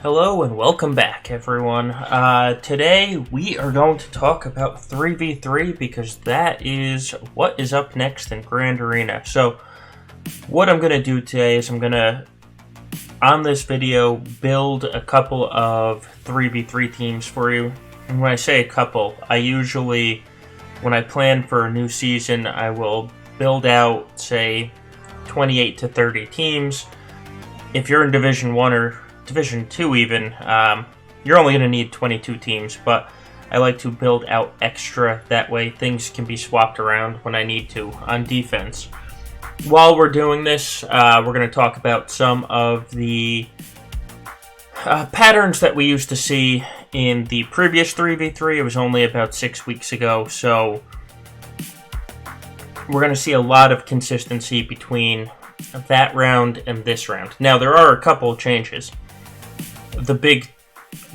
Hello and welcome back, everyone. Today we are going to talk about 3v3 because that is what is up next in Grand Arena. So, what I'm going to do today is I'm going to, on this video, build a couple of 3v3 teams for you. And when I say a couple, I usually, when I plan for a new season, I will build out, say, 28 to 30 teams. If you're in Division 1 or Division 2 even, you're only going to need 22 teams, but I like to build out extra. That way things can be swapped around when I need to on defense. While we're doing this, we're going to talk about some of the patterns that we used to see in the previous 3v3. It was only about 6 weeks ago, so we're going to see a lot of consistency between that round and this round. Now, there are a couple of changes. The big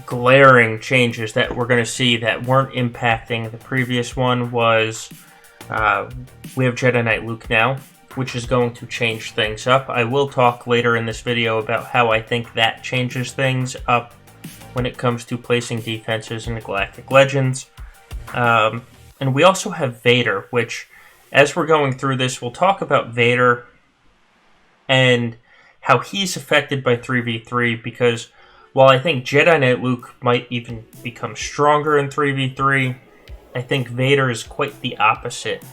glaring changes that we're going to see that weren't impacting the previous one was we have Jedi Knight Luke now, which is going to change things up. I will talk later in this video about how I think that changes things up when it comes to placing defenses in the Galactic Legends. And we also have Vader, which, as we're going through this, we'll talk about Vader and how he's affected by 3v3, because while I think Jedi Knight Luke might even become stronger in 3v3, I think Vader is quite the opposite,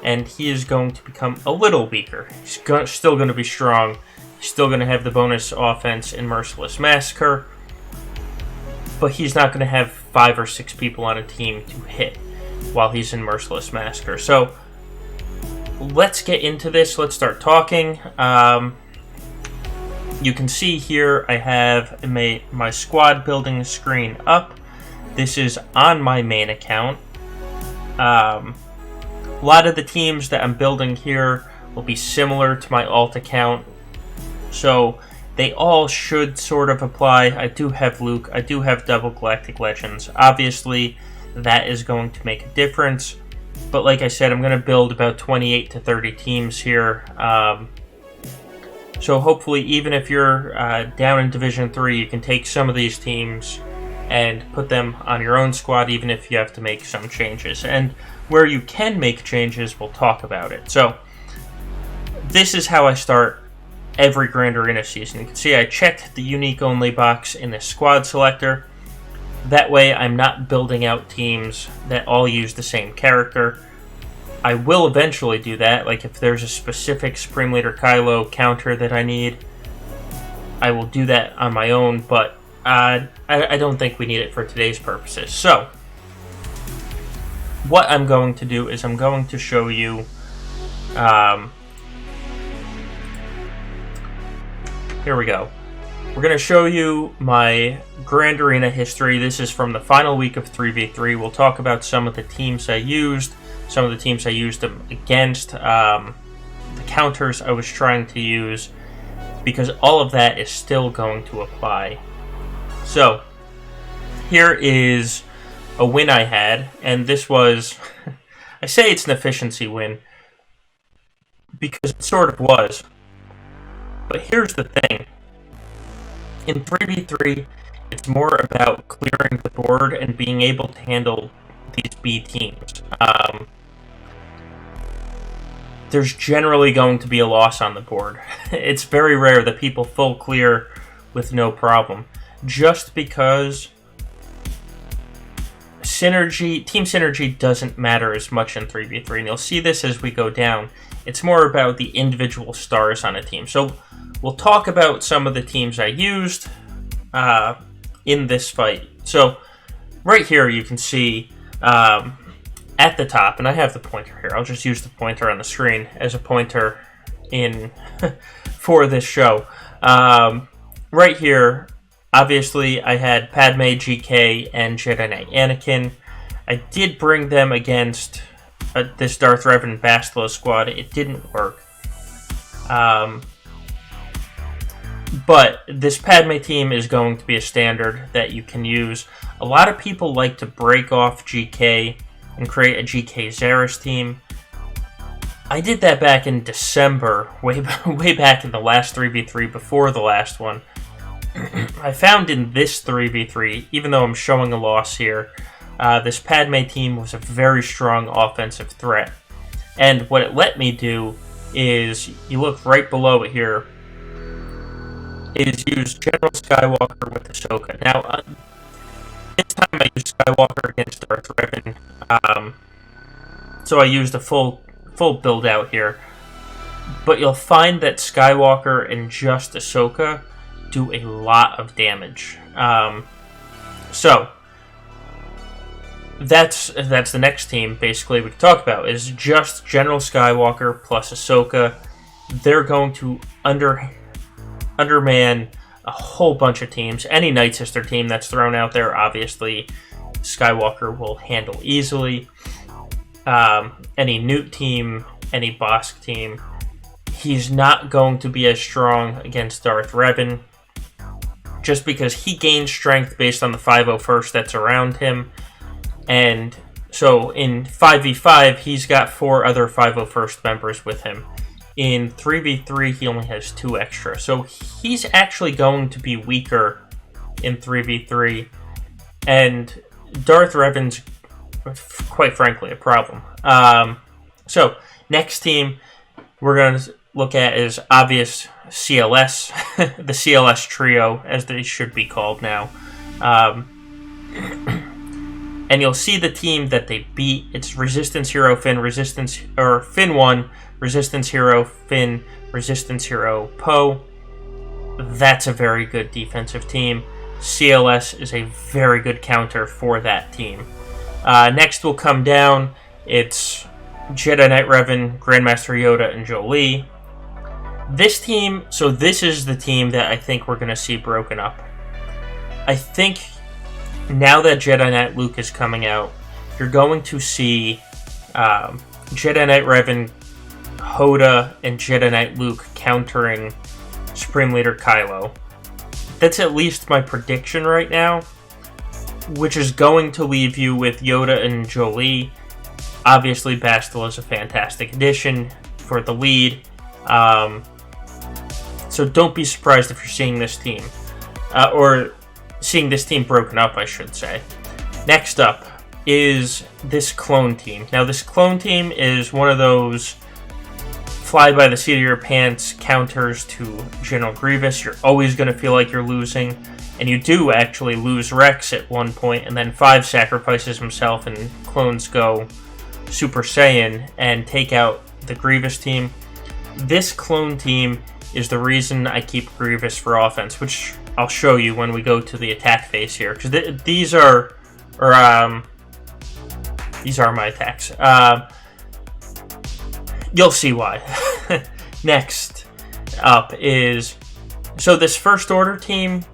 and he is going to become a little weaker. He's still going to be strong. He's still going to have the bonus offense in Merciless Massacre, but he's not going to have 5 or 6 people on a team to hit while he's in Merciless Massacre. So let's get into this. Let's start talking. You can see here I have my squad building screen up. This is on my main account. A lot of the teams that I'm building here will be similar to my alt account, so they all should sort of apply. I do have Luke. I do have double Galactic Legends. Obviously, that is going to make a difference. But like I said, I'm going to build about 28 to 30 teams here. So hopefully, even if you're down in Division 3, you can take some of these teams and put them on your own squad, even if you have to make some changes. And where you can make changes, we'll talk about it. So this is how I start every Grand Arena season. You can see I checked the unique only box in the squad selector. That way I'm not building out teams that all use the same character. I will eventually do that, like if there's a specific Supreme Leader Kylo counter that I need, I will do that on my own, but I don't think we need it for today's purposes. So, what I'm going to do is I'm going to show you, here we go. We're going to show you my Grand Arena history. This is from the final week of 3v3. We'll talk about some of the teams I used, some of the teams I used them against, the counters I was trying to use, because all of that is still going to apply. So, here is a win I had, and this was, I say it's an efficiency win, because it sort of was. But here's the thing. In 3v3, it's more about clearing the board and being able to handle these B teams. There's generally going to be a loss on the board. It's very rare that people full clear with no problem. Just because team synergy doesn't matter as much in 3v3, and you'll see this as we go down. It's more about the individual stars on a team. So we'll talk about some of the teams I used in this fight. So right here you can see at the top, and I have the pointer here. I'll just use the pointer on the screen as a pointer for this show. Right here, obviously, I had Padme, GK, and Jedi Knight Anakin. I did bring them against this Darth Revan Bastila squad. It didn't work. But this Padme team is going to be a standard that you can use. A lot of people like to break off GK and create a GK Zaris team. I did that back in December, way back in the last 3v3 before the last one. I found in this 3v3, even though I'm showing a loss here, this Padme team was a very strong offensive threat. And what it let me do is, you look right below it here, is use General Skywalker with Ahsoka. Now, this time I used Skywalker against Darth Revan, so I used a full build out here. But you'll find that Skywalker and just Ahsoka do a lot of damage. So that's the next team, basically, we can talk about, is just General Skywalker plus Ahsoka. They're going to underman a whole bunch of teams. Any Night Sister team that's thrown out there, obviously, Skywalker will handle easily. Any Newt team, any Bosk team, he's not going to be as strong against Darth Revan, just because he gains strength based on the 501st that's around him. And so in 5v5, he's got 4 other 501st members with him. In 3v3, he only has 2 extra. So he's actually going to be weaker in 3v3. And Darth Revan's, quite frankly, a problem. So next team we're going to look at is obvious CLS, the CLS Trio, as they should be called now. And you'll see the team that they beat. It's Resistance Hero Finn, Finn 1, Resistance Hero Finn, Resistance Hero Poe. That's a very good defensive team. CLS is a very good counter for that team. Next will come down. It's Jedi Knight Revan, Grandmaster Yoda, and Jolee. This team, so this is the team that I think we're going to see broken up. I think now that Jedi Knight Luke is coming out, you're going to see Jedi Knight Revan, Hoda, and Jedi Knight Luke countering Supreme Leader Kylo. That's at least my prediction right now, which is going to leave you with Yoda and Jolee. Obviously, Bastila is a fantastic addition for the lead. So don't be surprised if you're seeing this team. Or seeing this team broken up, I should say. Next up is this clone team. Now, this clone team is one of those fly by the seat of your pants counters to General Grievous. You're always going to feel like you're losing. And you do actually lose Rex at one point, and then 5 sacrifices himself, and clones go Super Saiyan and take out the Grievous team. This clone team is the reason I keep Grievous for offense, which I'll show you when we go to the attack phase here, because these are my attacks. You'll see why. Next up is, so this First Order team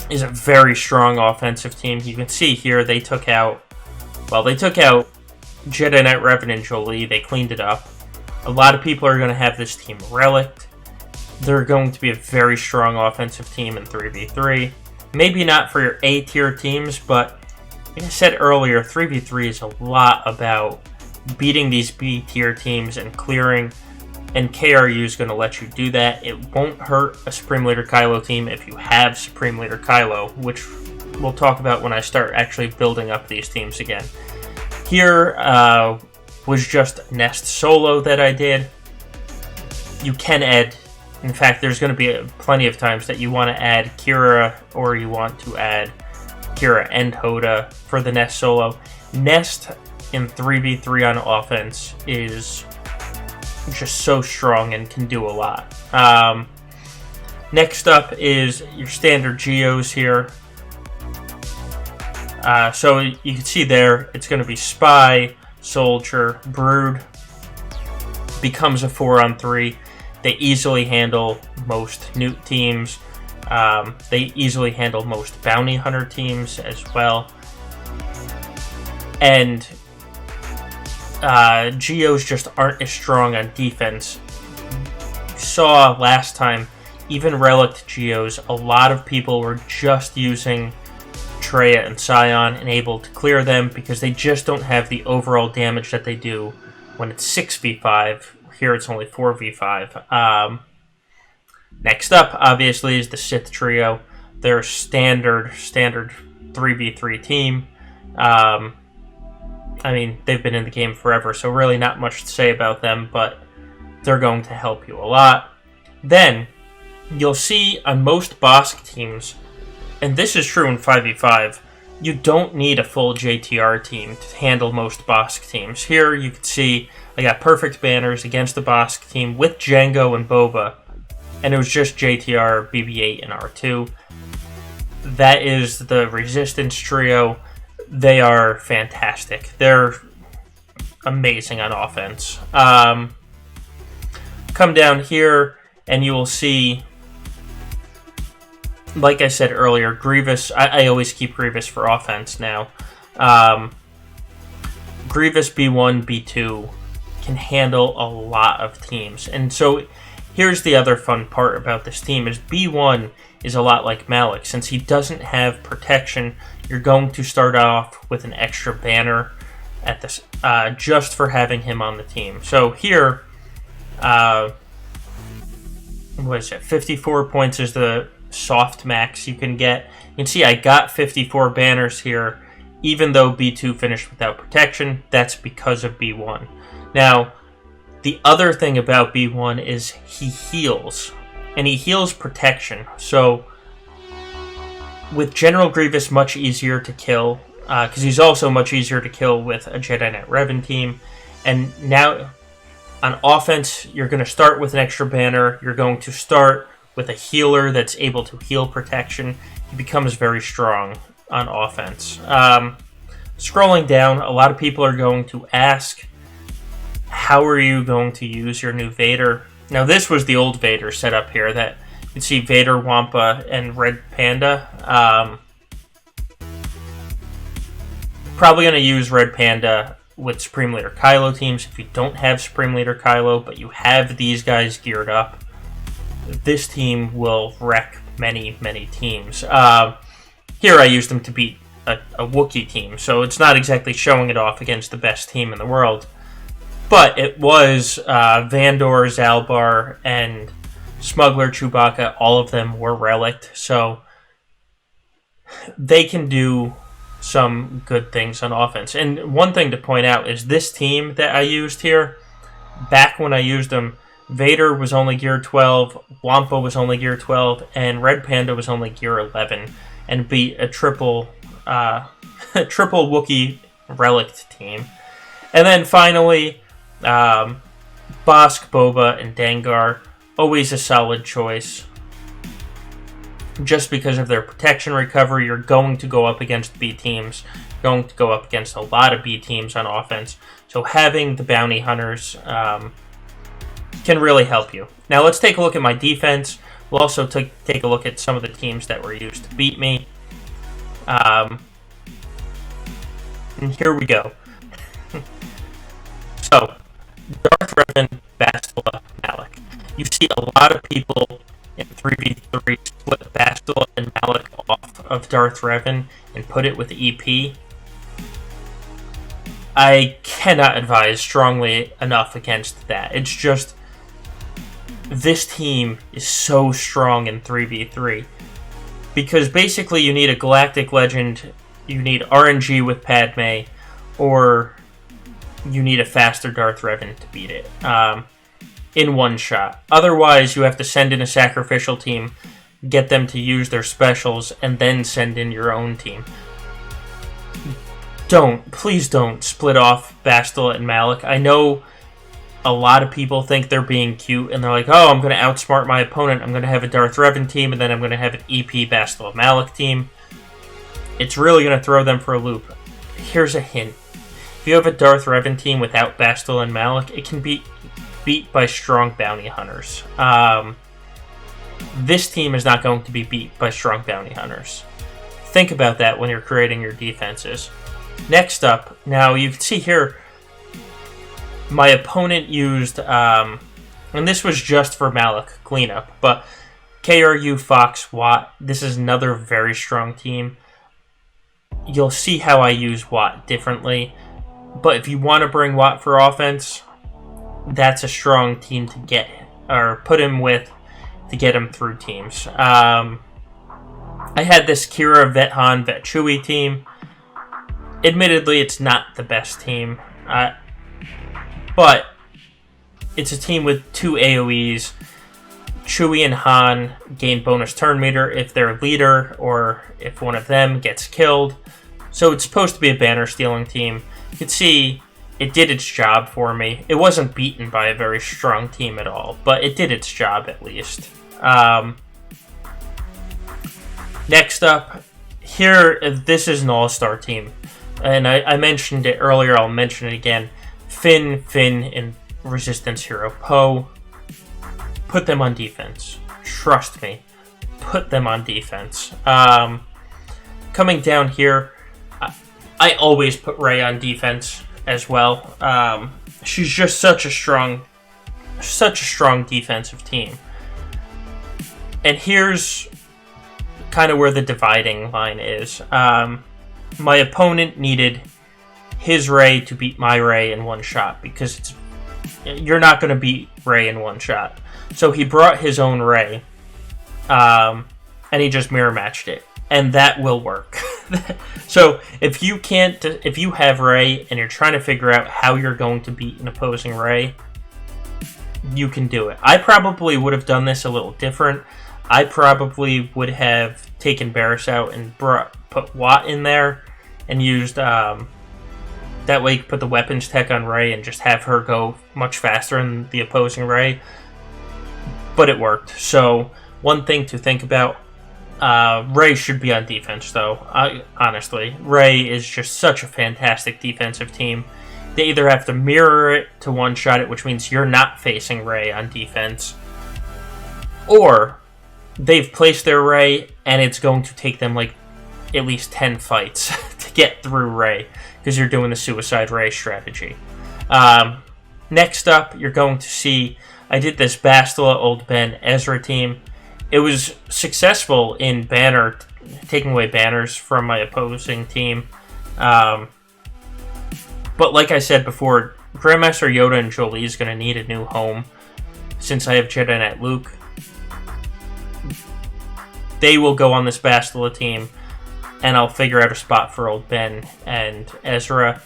is a very strong offensive team. You can see here they took out Jedi Knight Revan and Jolee. They cleaned it up. A lot of people are going to have this team relicked. They're going to be a very strong offensive team in 3v3. Maybe not for your A-tier teams, but like I said earlier, 3v3 is a lot about beating these B-tier teams and clearing, and KRU is going to let you do that. It won't hurt a Supreme Leader Kylo team if you have Supreme Leader Kylo, which we'll talk about when I start actually building up these teams again. Here was just Nest Solo that I did. You can add, in fact, there's going to be plenty of times that you want to add Kira, or you want to add Kira and Hoda for the Nest Solo. Nest in 3v3 on offense is just so strong and can do a lot. Next up is your standard Geos here. So you can see there, it's going to be Spy, Soldier, Brood. Becomes a 4-on-3. They easily handle most Newt teams. They easily handle most Bounty Hunter teams as well. And Geos just aren't as strong on defense. You saw last time, even Relict Geos, a lot of people were just using Traya and Scion and able to clear them because they just don't have the overall damage that they do when it's 6v5. Here it's only 4v5. Next up, obviously, is the Sith Trio. They're a standard 3v3 team. I mean, they've been in the game forever, so really not much to say about them, but they're going to help you a lot. Then, you'll see on most Bosk teams, and this is true in 5v5, you don't need a full JTR team to handle most Bosk teams. Here, you can see I got perfect banners against the Bosk team with Jango and Boba, and it was just JTR, BB-8, and R2. That is the Resistance Trio. They are fantastic. They're amazing on offense. Come down here, and you will see, like I said earlier, Grievous. I always keep Grievous for offense now. Grievous B1, B2 can handle a lot of teams. And so here's the other fun part about this team is B1 is a lot like Malak. Since he doesn't have protection, you're going to start off with an extra banner at this just for having him on the team. So here, what is it? 54 points is the soft max you can get. You can see I got 54 banners here, even though B2 finished without protection. That's because of B1. Now, the other thing about B1 is he heals, and he heals protection. So, with General Grievous much easier to kill, because he's also much easier to kill with a Jedi Knight Revan team. And now, on offense, you're going to start with an extra banner. You're going to start with a healer that's able to heal protection. He becomes very strong on offense. Scrolling down, a lot of people are going to ask, how are you going to use your new Vader? Now, this was the old Vader set up here. That you can see Vader, Wampa, and Red Panda. Probably going to use Red Panda with Supreme Leader Kylo teams. If you don't have Supreme Leader Kylo, but you have these guys geared up, this team will wreck many, many teams. Here I used them to beat a Wookiee team, so it's not exactly showing it off against the best team in the world. But it was Vandor, Zalbar, and Smuggler Chewbacca. All of them were relicked, so they can do some good things on offense. And one thing to point out is this team that I used here, back when I used them, Vader was only gear 12, Wampa was only gear 12, and Red Panda was only gear 11, and beat a triple Wookiee relict team. And then finally, Bosk, Boba, and Dengar, always a solid choice. Just because of their protection recovery, you're going to go up against B teams, going to go up against a lot of B teams on offense. So having the bounty hunters can really help you. Now let's take a look at my defense. We'll also take a look at some of the teams that were used to beat me. And here we go. So, Darth Revan, Bastila, Malak. You see a lot of people in 3v3 split Bastila and Malak off of Darth Revan and put it with EP. I cannot advise strongly enough against that. It's just, this team is so strong in 3v3. Because basically you need a Galactic Legend, you need RNG with Padme, or you need a faster Darth Revan to beat it in one shot. Otherwise, you have to send in a sacrificial team, get them to use their specials, and then send in your own team. Please don't split off Bastila and Malak. I know a lot of people think they're being cute, and they're like, oh, I'm going to outsmart my opponent. I'm going to have a Darth Revan team, and then I'm going to have an EP Bastila Malak team. It's really going to throw them for a loop. Here's a hint. If you have a Darth Revan team without Bastila and Malak, it can be beat by strong bounty hunters. This team is not going to be beat by strong bounty hunters. Think about that when you're creating your defenses. Next up, now you can see here, my opponent used, and this was just for Malak cleanup, but KRU, Fox, Watt, this is another very strong team. You'll see how I use Watt differently, but if you want to bring Watt for offense, that's a strong team to get, or put him with to get him through teams. I had this Kira, Vet Han, Vet Chewie team. Admittedly, it's not the best team, but it's a team with 2 AoEs. Chewie and Han gain bonus turn meter if their leader or if one of them gets killed. So it's supposed to be a banner stealing team. You can see it did its job for me. It wasn't beaten by a very strong team at all, but it did its job at least. Next up, here, this is an all-star team. And I mentioned it earlier, I'll mention it again. Finn, and Resistance Hero. Poe, put them on defense. Trust me. Put them on defense. Coming down here, I always put Rey on defense as well. She's just such a strong defensive team. And here's kind of where the dividing line is. My opponent needed his Rey to beat my Rey in one shot, because you're not going to beat Rey in one shot. So he brought his own Rey, and he just mirror matched it, and that will work. So if you have Rey and you're trying to figure out how you're going to beat an opposing Rey, you can do it. I probably would have done this a little different. I probably would have taken Barriss out and put Watt in there and used that way you could put the weapons tech on Rey and just have her go much faster than the opposing Rey. But it worked. So one thing to think about, Rey should be on defense though. Honestly, Rey is just such a fantastic defensive team. They either have to mirror it to one-shot it, which means you're not facing Rey on defense, or they've placed their Rey and it's going to take them like at least 10 fights to get through Rey, because you're doing the Suicide Rey strategy. Next up, you're going to see, I did this Bastila, Old Ben, Ezra team. It was successful in banner, taking away banners from my opposing team. But like I said before, Grandmaster Yoda and Jolie is going to need a new home since I have Jedi Knight Luke. They will go on this Bastila team, and I'll figure out a spot for Old Ben and Ezra.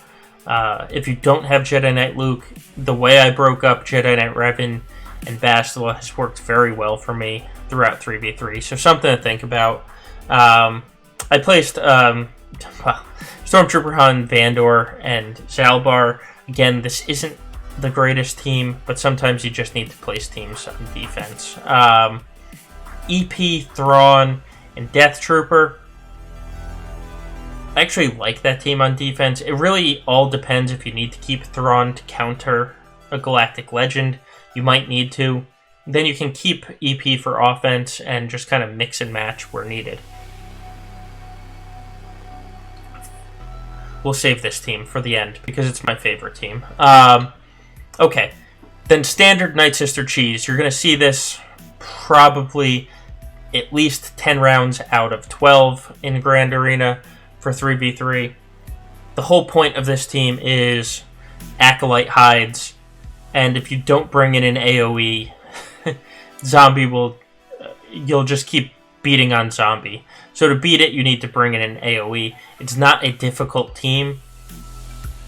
If you don't have Jedi Knight Luke, the way I broke up Jedi Knight Revan and Bastila has worked very well for me throughout 3v3, so something to think about. I placed Stormtrooper Han, Vandor, and Zalbar. Again, this isn't the greatest team, but sometimes you just need to place teams on defense. EP, Thrawn, and Death Trooper. I actually like that team on defense. It really all depends if you need to keep Thrawn to counter a Galactic Legend. You might need to. Then you can keep EP for offense and just kind of mix and match where needed. We'll save this team for the end because it's my favorite team. Okay, then standard Night Sister Cheese. You're going to see this probably at least 10 rounds out of 12 in Grand Arena for 3v3. The whole point of this team is Acolyte hides, and if you don't bring in an AoE, Zombie you'll just keep beating on Zombie. So to beat it, you need to bring in an AoE. It's not a difficult team.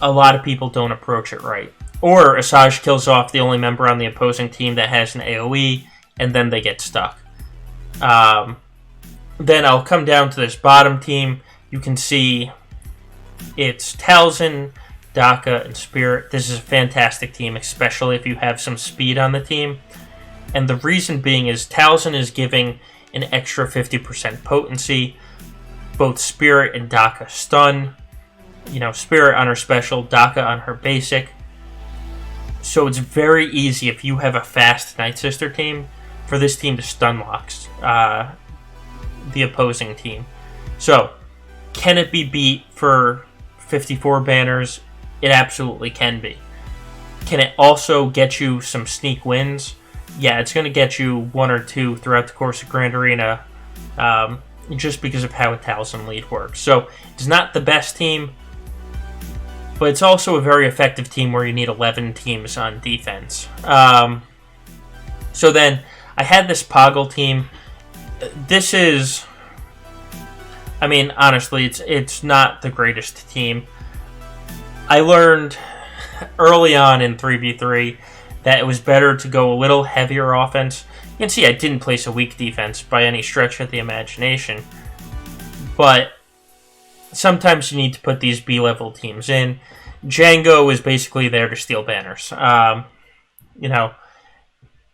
A lot of people don't approach it right. Or Asajj kills off the only member on the opposing team that has an AoE, and then they get stuck. Then I'll come down to this bottom team. You can see it's Talzin, Daka, and Spirit. This is a fantastic team, especially if you have some speed on the team. And the reason being is Talzin is giving an extra 50% potency. Both Spirit and Daka stun. You know, Spirit on her special, Daka on her basic. So it's very easy if you have a fast Night Sister team for this team to stun locks the opposing team. So, can it be beat for 54 banners? It absolutely can be. Can it also get you some sneak wins? Yeah, it's going to get you 1 or 2 throughout the course of Grand Arena, just because of how a Talzin lead works. So, it's not the best team, but it's also a very effective team where you need 11 teams on defense. So then, I had this Poggle team. This is, I mean, honestly, it's not the greatest team. I learned early on in 3v3 that it was better to go a little heavier offense. You can see I didn't place a weak defense by any stretch of the imagination. But sometimes you need to put these B-level teams in. Django is basically there to steal banners. You know,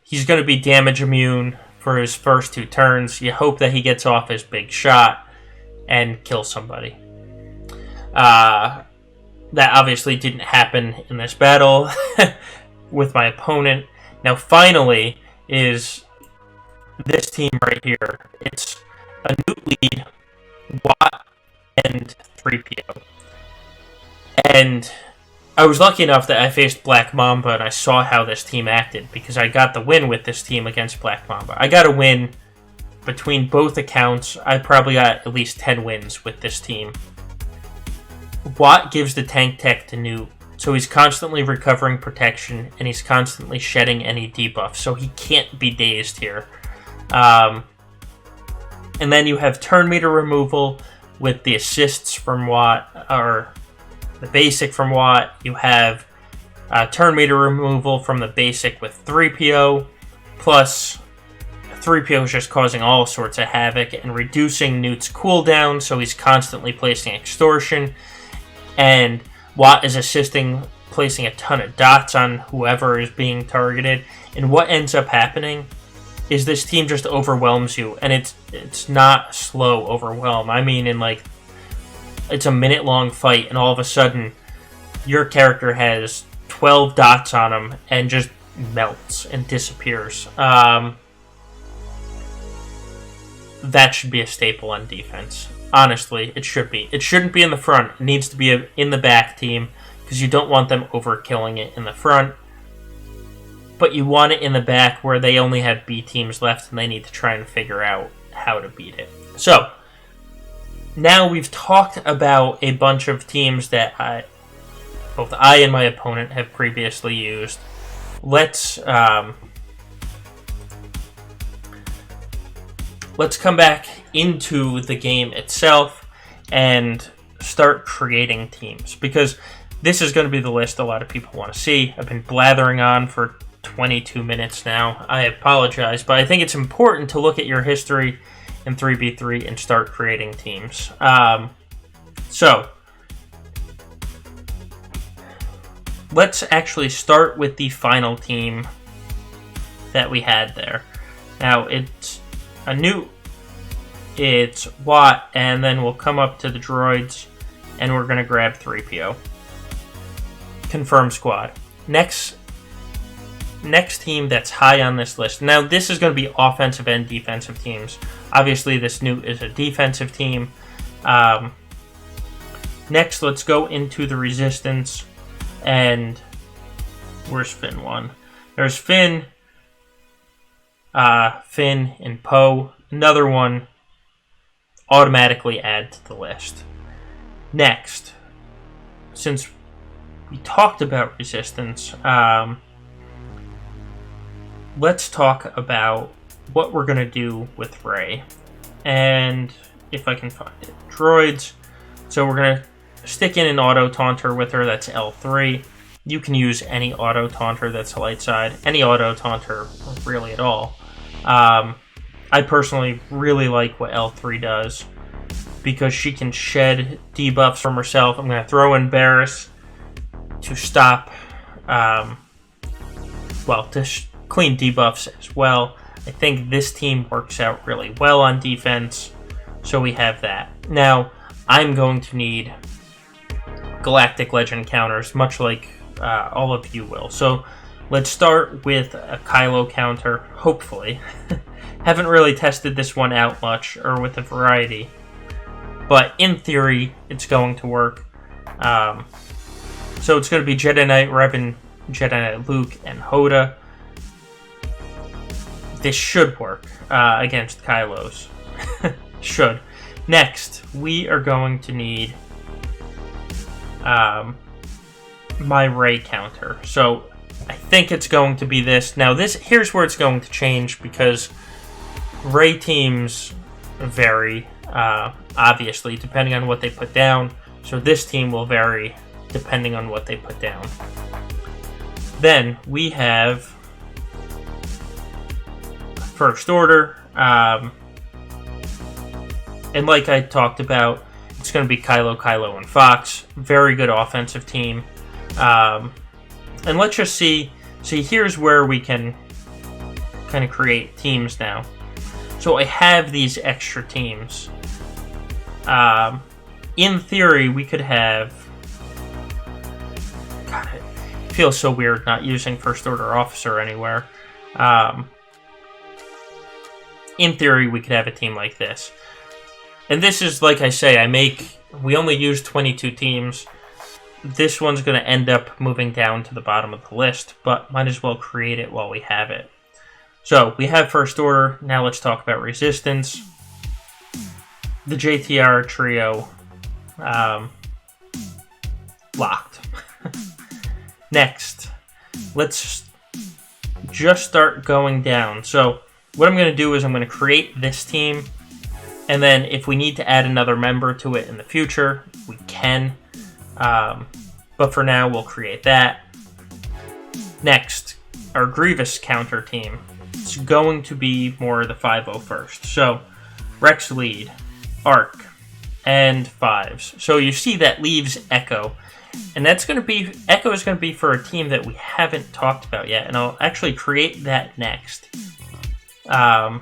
he's going to be damage immune for his first 2 turns. You hope that he gets off his big shot and kills somebody. That obviously didn't happen in this battle with my opponent. Now, finally, is this team right here. It's a new lead, Watt, and 3PO. And I was lucky enough that I faced Black Mamba and I saw how this team acted because I got the win with this team against Black Mamba. I got a win between both accounts. I probably got at least 10 wins with this team. Watt gives the tank tech to Newt, so he's constantly recovering protection and he's constantly shedding any debuffs, so he can't be dazed here. And then you have turn meter removal with the assists from Watt, or the basic from Watt. You have turn meter removal from the basic with 3PO, plus 3PO is just causing all sorts of havoc and reducing Newt's cooldown, so he's constantly placing extortion. And Watt is assisting, placing a ton of dots on whoever is being targeted. And what ends up happening is this team just overwhelms you. And it's not slow overwhelm. I mean, it's a minute-long fight, and all of a sudden, your character has 12 dots on him and just melts and disappears. That should be a staple on defense. Honestly, it should be. It shouldn't be in the front. It needs to be in the back team because you don't want them overkilling it in the front. But you want it in the back where they only have B teams left and they need to try and figure out how to beat it. So, now we've talked about a bunch of teams that both I and my opponent have previously used. Let's come back into the game itself and start creating teams, because this is going to be the list a lot of people want to see. I've been blathering on for 22 minutes now. I apologize, but I think it's important to look at your history in 3v3 and start creating teams. So, let's actually start with the final team that we had there. Now, it's a new... It's Watt, and then we'll come up to the droids, and we're going to grab 3PO. Confirm squad. Next team that's high on this list. Now, this is going to be offensive and defensive teams. Obviously, this Newt is a defensive team. Next, let's go into the Resistance, and where's Finn 1? There's Finn, and Poe. Another one. Automatically add to the list. Next, since we talked about Resistance, let's talk about what we're going to do with Rey. And if I can find it. Droids. So we're going to stick in an auto taunter with her. That's L3. You can use any auto taunter that's light side. Any auto taunter, really at all. I personally really like what L3 does because she can shed debuffs from herself. I'm going to throw in Barriss to stop, to clean debuffs as well. I think this team works out really well on defense, so we have that. Now, I'm going to need Galactic Legend counters, much like all of you will. So let's start with a Kylo counter, hopefully. Haven't really tested this one out much, or with a variety. But in theory, it's going to work. So it's going to be Jedi Knight Revan, Jedi Knight Luke, and Hoda. This should work against Kylo's. Should. Next, we are going to need my Rey counter. So I think it's going to be this. Now, here's where it's going to change, because Rey teams vary, obviously, depending on what they put down. So this team will vary depending on what they put down. Then we have First Order. And like I talked about, it's going to be Kylo, and Fox. Very good offensive team. And let's just see, here's where we can kind of create teams now. So I have these extra teams. In theory, we could have... God, it feels so weird not using First Order Officer anywhere. In theory, we could have a team like this. And this is, like I say, we only use 22 teams. This one's going to end up moving down to the bottom of the list, but might as well create it while we have it. So, we have First Order. Now let's talk about Resistance. The JTR trio, locked. Next, let's just start going down. So, what I'm going to do is I'm going to create this team, and then if we need to add another member to it in the future, we can. But for now, we'll create that. Next, our Grievous counter team. It's going to be more the 501st. So, Rex lead, Arc, and 5s. So you see that leaves Echo. And that's going to be... Echo is going to be for a team that we haven't talked about yet. And I'll actually create that next. And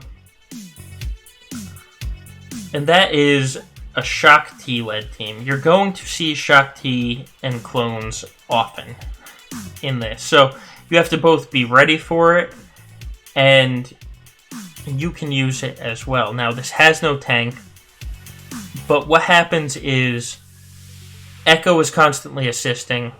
that is a Shock T-led team. You're going to see Shock T and clones often in this. So you have to both be ready for it, and you can use it as well. Now, this has no tank, but what happens is Echo is constantly assisting.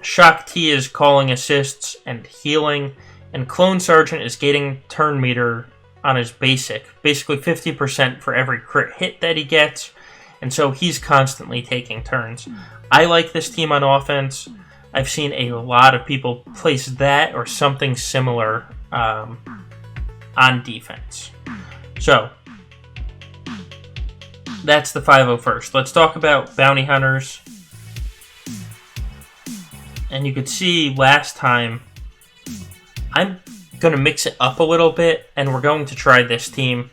Shock T is calling assists and healing, and Clone Sergeant is getting turn meter on his basic, basically 50% for every crit hit that he gets, and so he's constantly taking turns. I like this team on offense. I've seen a lot of people place that or something similar on defense. So, that's the 501st. Let's talk about Bounty Hunters. And you could see last time, I'm going to mix it up a little bit, and we're going to try this team.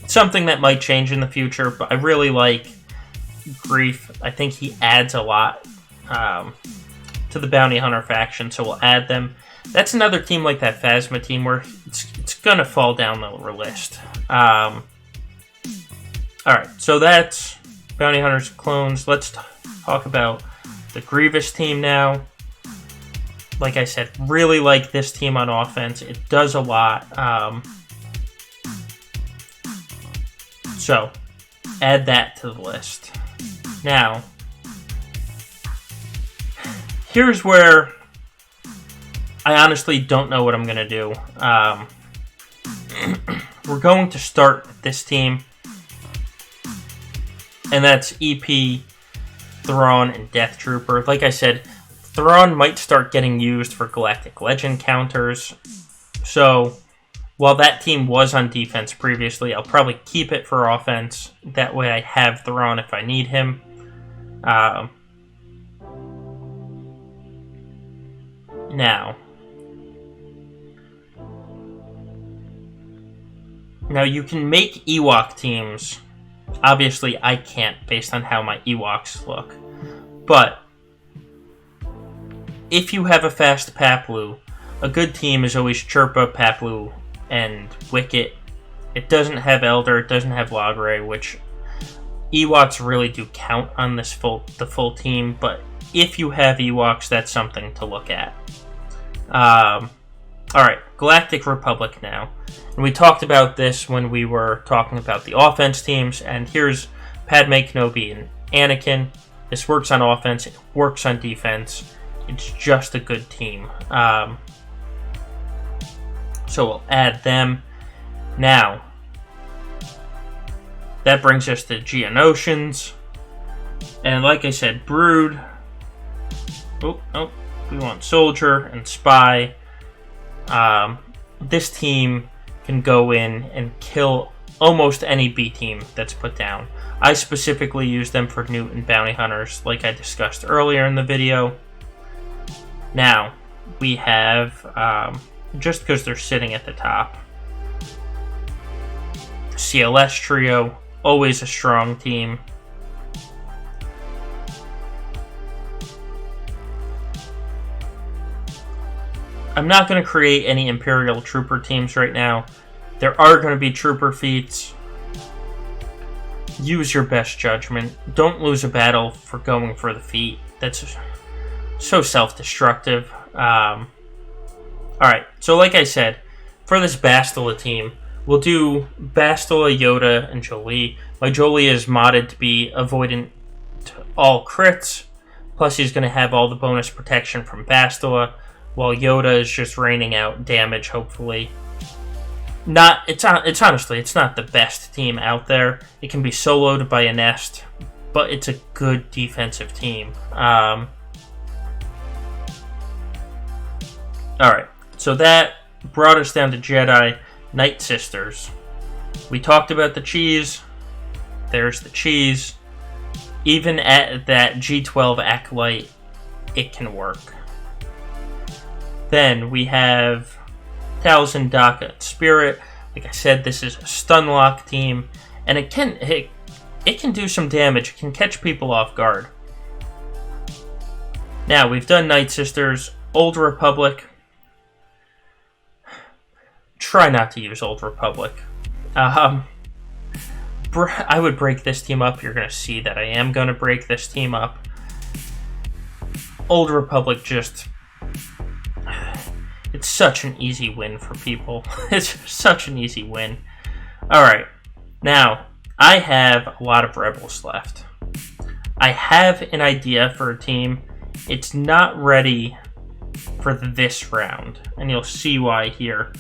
Something that might change in the future, but I really like Grief. I think he adds a lot to the Bounty Hunter faction, so we'll add them. That's another team like that Phasma team where it's going to fall down the list. Alright, so that's Bounty Hunters clones. Let's talk about the Grievous team now. Like I said, really like this team on offense. It does a lot. So, add that to the list. Now, here's where I honestly don't know what I'm going to do. We're going to start this team, and that's EP, Thrawn, and Death Trooper. Like I said, Thrawn might start getting used for Galactic Legend counters. So, while that team was on defense previously, I'll probably keep it for offense. That way I have Thrawn if I need him. Now, you can make Ewok teams. Obviously, I can't based on how my Ewoks look. But if you have a fast Paplu, a good team is always Chirpa, Paplu, and Wicket. It doesn't have Elder, it doesn't have Logray, which Ewoks really do count on the full team, but if you have Ewoks, that's something to look at. Alright, Galactic Republic now. And we talked about this when we were talking about the offense teams, and here's Padme, Kenobi, and Anakin. This works on offense, it works on defense. It's just a good team. So we'll add them. Now, that brings us to Geonosians. And like I said, Brood, Oh, we want Soldier and Spy. This team can go in and kill almost any B team that's put down. I specifically use them for Newt and Bounty Hunters, like I discussed earlier in the video. Now, we have, just because they're sitting at the top, CLS Trio, always a strong team. I'm not going to create any Imperial Trooper teams right now. There are going to be Trooper feats. Use your best judgment. Don't lose a battle for going for the feat. That's so self-destructive. Alright, so like I said, for this Bastila team, we'll do Bastila, Yoda, and Jolee. My Jolee is modded to be avoidant to all crits. Plus he's going to have all the bonus protection from Bastila, while Yoda is just raining out damage, hopefully. It's honestly, it's not the best team out there. It can be soloed by a Nest, but it's a good defensive team. Alright, so that brought us down to Jedi Night Sisters. We talked about the cheese. There's the cheese. Even at that G12 Acolyte, it can work. Then we have Talzin, Daka, and Spirit. Like I said, this is a stun lock team, and it can do some damage. It can catch people off guard. Now, we've done Night Sisters, Old Republic. Try not to use Old Republic. I would break this team up. You're going to see that I am going to break this team up. Old Republic just... It's such an easy win for people. It's such an easy win. Alright, now, I have a lot of Rebels left. I have an idea for a team. It's not ready for this round, and you'll see why here.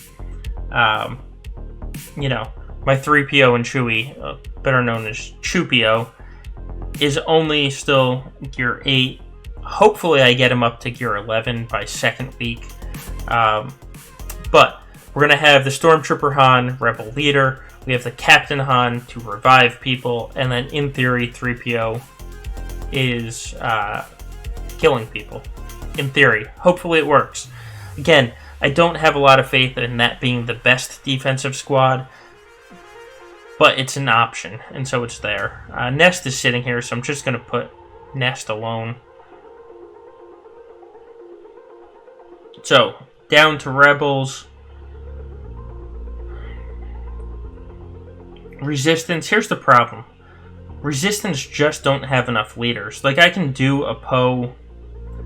You know, my 3PO and Chewie, better known as Chewpio, is only still Gear 8. Hopefully I get him up to Gear 11 by second week. But we're going to have the Stormtrooper Han, Rebel Leader. We have the Captain Han to revive people. And then, in theory, 3PO is killing people. In theory. Hopefully it works. Again, I don't have a lot of faith in that being the best defensive squad. But it's an option, and so it's there. Nest is sitting here, so I'm just going to put Nest alone. So, down to Rebels. Resistance, here's the problem. Resistance just don't have enough leaders. Like, I can do a Poe,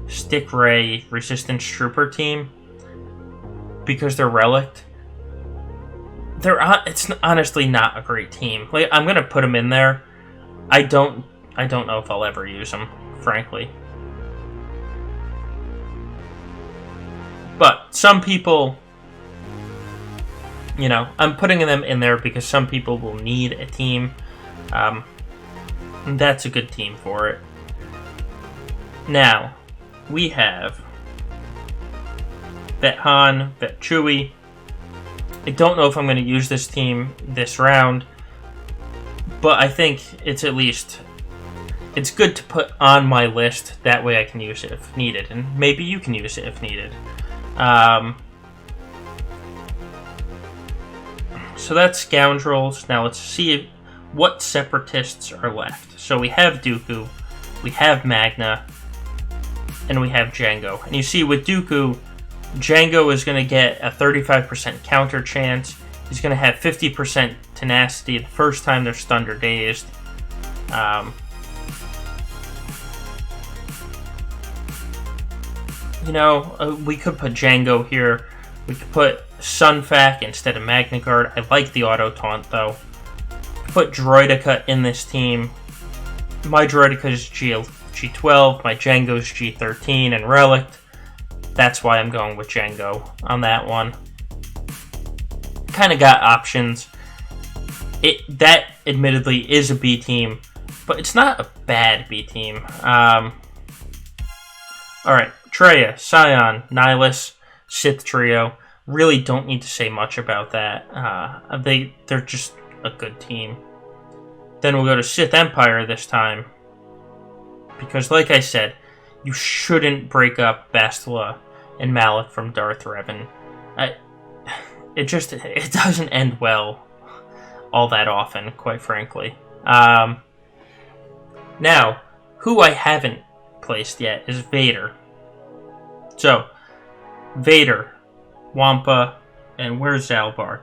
Stick Ray, Resistance Trooper team because they're relict. It's honestly not a great team. Like, I'm gonna put them in there. I don't know if I'll ever use them, frankly. But some people, you know, I'm putting them in there because some people will need a team. And that's a good team for it. Now, we have Vet Han, Vet Chewie. I don't know if I'm going to use this team this round, but I think it's at least, it's good to put on my list. That way I can use it if needed, and maybe you can use it if needed. So that's Scoundrels. Now let's see what Separatists are left. So we have Dooku, we have Magna, and we have Jango. And you see with Dooku, Jango is going to get a 35% counter chance. He's going to have 50% tenacity the first time they're stunned or dazed. You know, we could put Jango here. We could put Sunfac instead of Magna Guard. I like the auto taunt though. Put Droideka in this team. My Droideka is G12, my Jango's G13 and Relict. That's why I'm going with Jango on that one. Kind of got options. That admittedly is a B team, but it's not a bad B team. Alright, Traya, Scion, Nihilus, Sith Trio. Really don't need to say much about that. They're just a good team. Then we'll go to Sith Empire this time. Because like I said, you shouldn't break up Bastila and Malik from Darth Revan. It doesn't end well all that often, quite frankly. Now, who I haven't placed yet is Vader. So, Vader, Wampa, and where's Zalbar?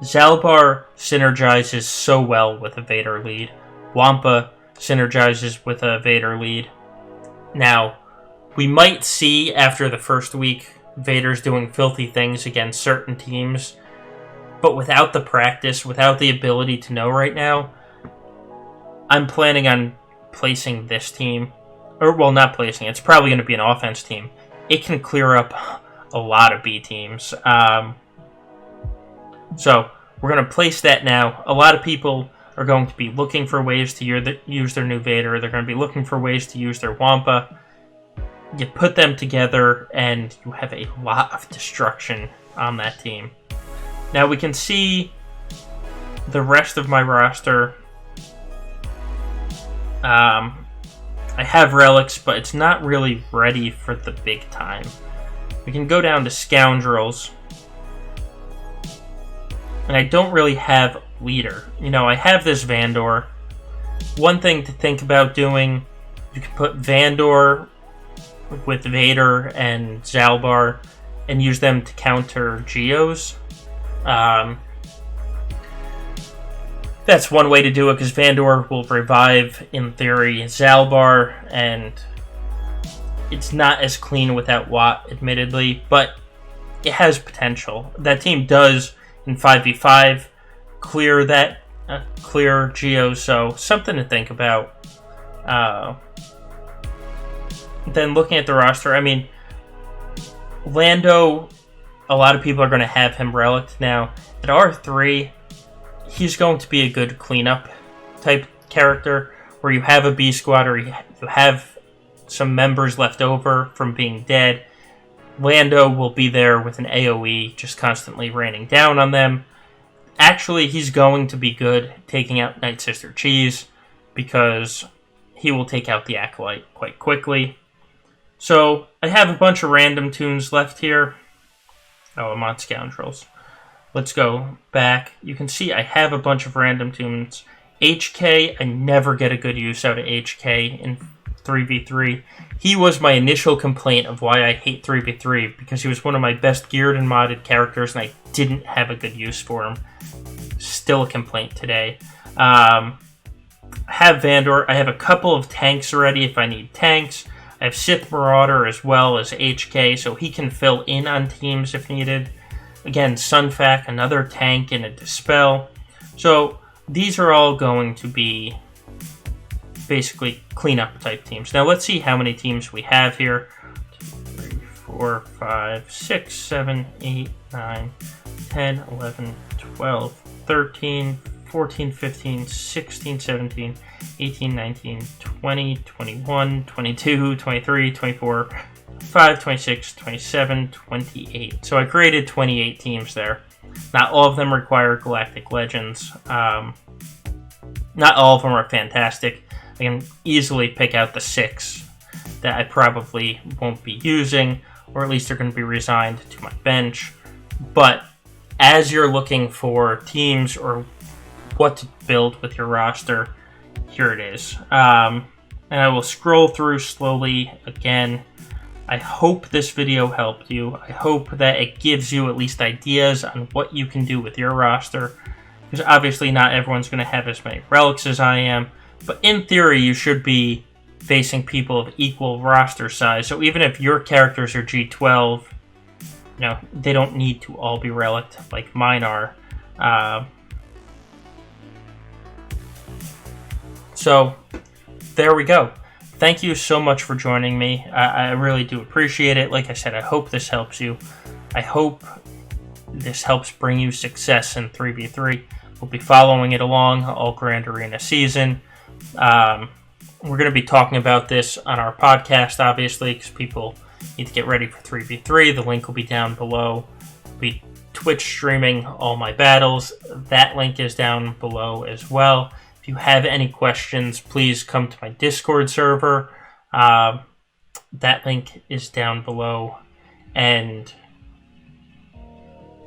Zalbar synergizes so well with a Vader lead. Wampa synergizes with a Vader lead. Now, we might see after the first week Vader's doing filthy things against certain teams, but without the practice, without the ability to know right now, I'm planning on placing this team. Or, well, not placing. It's probably going to be an offense team. It can clear up a lot of B teams. So, we're going to place that now. A lot of people are going to be looking for ways to use their new Vader. They're going to be looking for ways to use their Wampa. You put them together, and you have a lot of destruction on that team. Now, we can see the rest of my roster. I have relics, but it's not really ready for the big time. We can go down to Scoundrels. And I don't really have a leader. You know, I have this Vandor. One thing to think about doing, you can put Vandor with Vader and Zalbar and use them to counter Geos. That's one way to do it, because Vandor will revive, in theory, Zalbar, and it's not as clean without Watt, admittedly, but it has potential. That team does, in 5v5, clear Geos, so something to think about. Then looking at the roster, I mean, Lando, a lot of people are going to have him relicked now. At R3, he's going to be a good cleanup type character, where you have a B squad or you have some members left over from being dead. Lando will be there with an AoE, just constantly raining down on them. Actually, he's going to be good taking out Night Sister Cheese, because he will take out the Acolyte quite quickly. So, I have a bunch of random tunes left here. Oh, I'm on Scoundrels. Let's go back. You can see I have a bunch of random tunes. HK, I never get a good use out of HK in 3v3. He was my initial complaint of why I hate 3v3, because he was one of my best geared and modded characters, and I didn't have a good use for him. Still a complaint today. I have Vandor. I have a couple of tanks already if I need tanks. I have Sith Marauder as well as HK, so he can fill in on teams if needed. Again, Sunfac, another tank, and a Dispel. So these are all going to be basically cleanup type teams. Now let's see how many teams we have here. 2, 3, 4, 5, 6, 7, 8, 9, 10, 11, 12, 13, 14, 15, 16, 17, 18, 19, 20, 21, 22, 23, 24, 25, 26, 27, 28. So I created 28 teams there. Not all of them require Galactic Legends. Not all of them are fantastic. I can easily pick out the 6 that I probably won't be using, or at least they're going to be resigned to my bench. But as you're looking for teams or what to build with your roster, here it is. And I will scroll through slowly again. I hope this video helped you. I hope that it gives you at least ideas on what you can do with your roster, because obviously not everyone's going to have as many relics as I am, but in theory you should be facing people of equal roster size. So even if your characters are G12, you know, they don't need to all be relicked like mine are. So there we go. Thank you so much for joining me. I really do appreciate it. Like I said, I hope this helps you. I hope this helps bring you success in 3v3. We'll be following it along all Grand Arena season. We're going to be talking about this on our podcast, obviously, because people need to get ready for 3v3. The link will be down below. I'll be Twitch streaming all my battles. That link is down below as well. If you have any questions, please come to my Discord server. That link is down below. And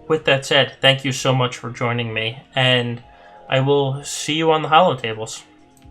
with that said, thank you so much for joining me, and I will see you on the holotables.